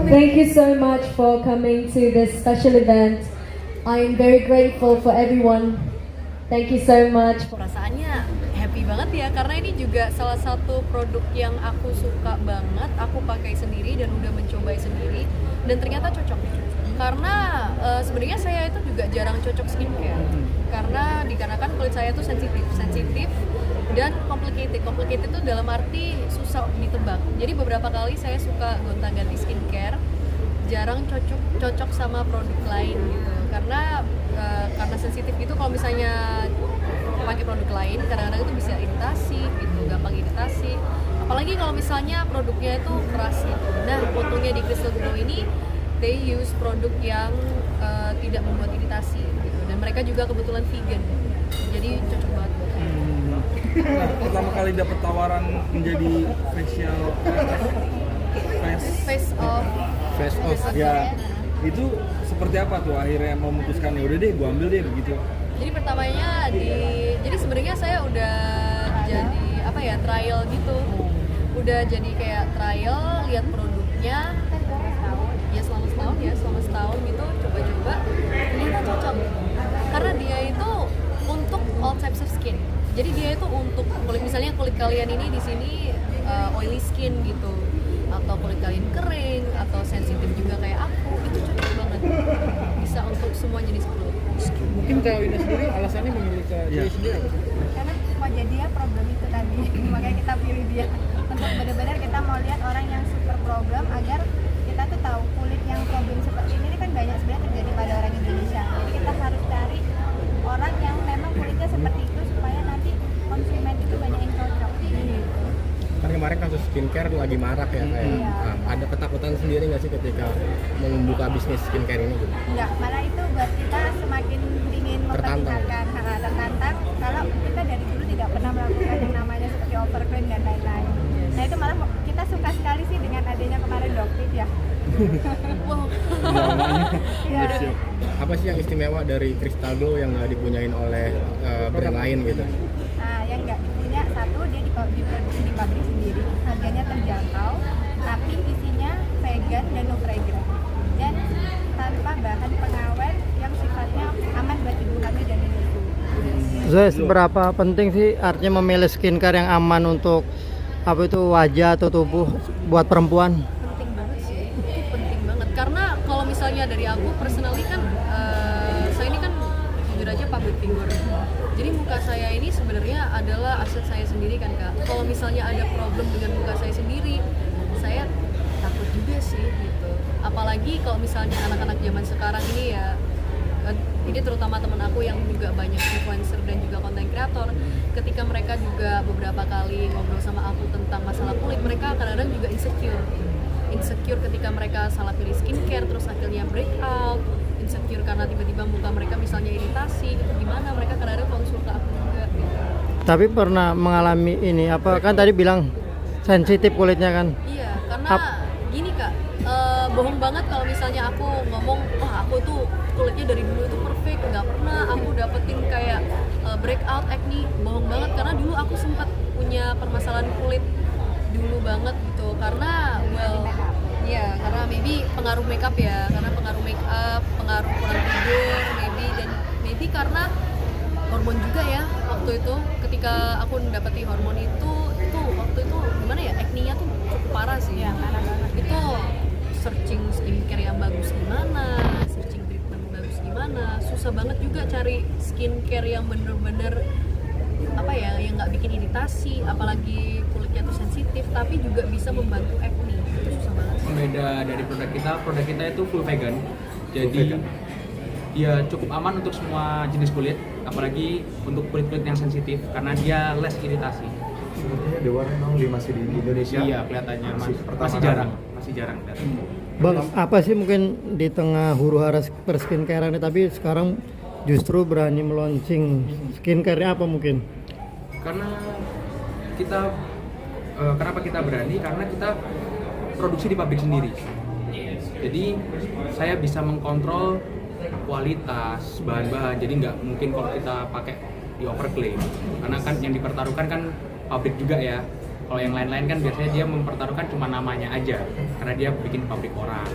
Thank you so much for coming to this special event. I am very grateful for everyone. Thank you so much. Perasaannya happy banget ya, karena ini juga salah satu produk yang aku suka banget, aku pakai sendiri dan udah mencobai sendiri dan ternyata cocok. Karena sebenarnya saya itu juga jarang cocok skincare, karena dikarenakan kulit saya tuh sensitif dan complicated itu dalam arti susah ditebak. Jadi beberapa kali saya suka gonta-ganti skincare, jarang cocok sama produk lain gitu, karena sensitif gitu. Kalau misalnya pakai produk lain kadang-kadang itu bisa iritasi gitu, gampang iritasi, apalagi kalau misalnya produknya itu keras gitu. Nah, untungnya di Crystal Glow ini they use produk yang tidak membuat iritasi gitu, dan mereka juga kebetulan vegan, jadi cocok banget buat aku. Nah, pertama kali dapat tawaran menjadi Face off ya, itu seperti apa tuh akhirnya memutuskan ya udah deh gue ambil deh begitu? Jadi pertamanya jadi sebenarnya saya udah jadi trial gitu, udah jadi kayak trial, lihat produknya ya selama setahun gitu, coba-coba ternyata cocok, karena dia itu untuk all types of skin. Jadi dia itu untuk kulit, misalnya kulit kalian ini di sini oily skin gitu, atau kulit kalian kering atau sensitif juga kayak aku, itu cocok banget, bisa untuk semua jenis kulit. Mungkin kalau Ina sendiri alasannya memilih ke dia sendiri apa sih? Karena wajah dia problem itu tadi, makanya kita pilih dia untuk benar-benar kita mau lihat orang yang super problem, agar kita tuh tahu kulit yang problem seperti ini kan banyak sebenarnya terjadi pada orang Indonesia. Jadi kita harus cari orang yang memang kulitnya seperti itu supaya nanti konsumen itu banyak yang cocok gitu. Kan kemarin kasus skincare lagi marak ya kayak. Nah, ada ketakutan sendiri nggak sih ketika membuka bisnis skincare ini gitu? Enggak, malah itu buat kita semakin ingin mempertimbangkan, tertantang kalau kita dari dulu tidak pernah melakukan yang namanya seperti overclaim dan lain-lain. Nah itu malah kita suka sekali sih dengan adanya kemarin Doktif ya. Wow. Ya. Apa sih yang istimewa dari Crystal Glow yang nggak dipunyain oleh brand lain gitu? Nah, yang nggak punya, satu dia diproduksi di pabrik sendiri, harganya terjangkau, tapi isinya vegan dan no fragrance, dan tanpa bahan pengawet yang sifatnya aman buat ibu hamil dan menyusui. Zoe, seberapa penting sih artinya memilih skincare yang aman untuk wajah atau tubuh buat perempuan? Penting banget sih, itu penting banget, karena kalau misalnya dari aku personally kan saya ini kan jujur aja public figure, jadi muka saya ini sebenarnya adalah aset saya sendiri kan Kak. Kalau misalnya ada problem dengan muka saya sendiri, saya takut juga sih gitu, apalagi kalau misalnya anak-anak zaman sekarang ini ya, ini terutama teman aku yang juga banyak influencer dan juga content creator, ketika mereka juga beberapa kali ngobrol sama aku tentang masalah kulit, mereka kadang-kadang juga insecure ketika mereka salah pilih skincare terus akhirnya breakout, insecure karena tiba-tiba muka mereka misalnya iritasi, itu gimana, mereka kadang-kadang konsul ke aku juga gitu. Tapi pernah mengalami ini kan tadi bilang sensitif kulitnya kan? Iya, karena gini Kak, bohong banget kalau misalnya aku ngomong, wah aku tuh kulitnya dari dulu itu perfect, nggak pernah aku dapetin kayak breakout acne, bohong banget, karena dulu aku sempat punya permasalahan kulit dulu banget gitu, karena karena maybe pengaruh makeup ya, karena pengaruh makeup, pengaruh kurang tidur, maybe karena hormon juga ya. Waktu itu ketika aku mendapati hormon itu waktu itu gimana ya, acne-nya tuh cukup parah sih. Ya, parah banget. Itu searching skincare yang bagus gimana, searching treatment bagus gimana, susah banget juga cari skincare yang bener-bener yang nggak bikin iritasi, apalagi kulitnya tuh sensitif tapi juga bisa membantu acne, itu susah banget. Beda dari produk kita itu full vegan, jadi dia cukup aman untuk semua jenis kulit, apalagi untuk kulit-kulit yang sensitif karena dia less iritasi. Sepertinya The One memang masih di Indonesia. Iya, kelihatannya masih jarang. Bang, apa sih mungkin di tengah huru-hara perskincarean ini, tapi sekarang justru berani meluncing skincare-nya apa mungkin? Karena kenapa kita berani? Karena kita produksi di pabrik sendiri. Jadi saya bisa mengkontrol kualitas bahan-bahan. Jadi nggak mungkin kalau kita pakai di overclaim, karena kan yang dipertaruhkan kan pabrik juga ya. Kalau yang lain-lain kan biasanya dia mempertaruhkan cuma namanya aja karena dia bikin pabrik orang.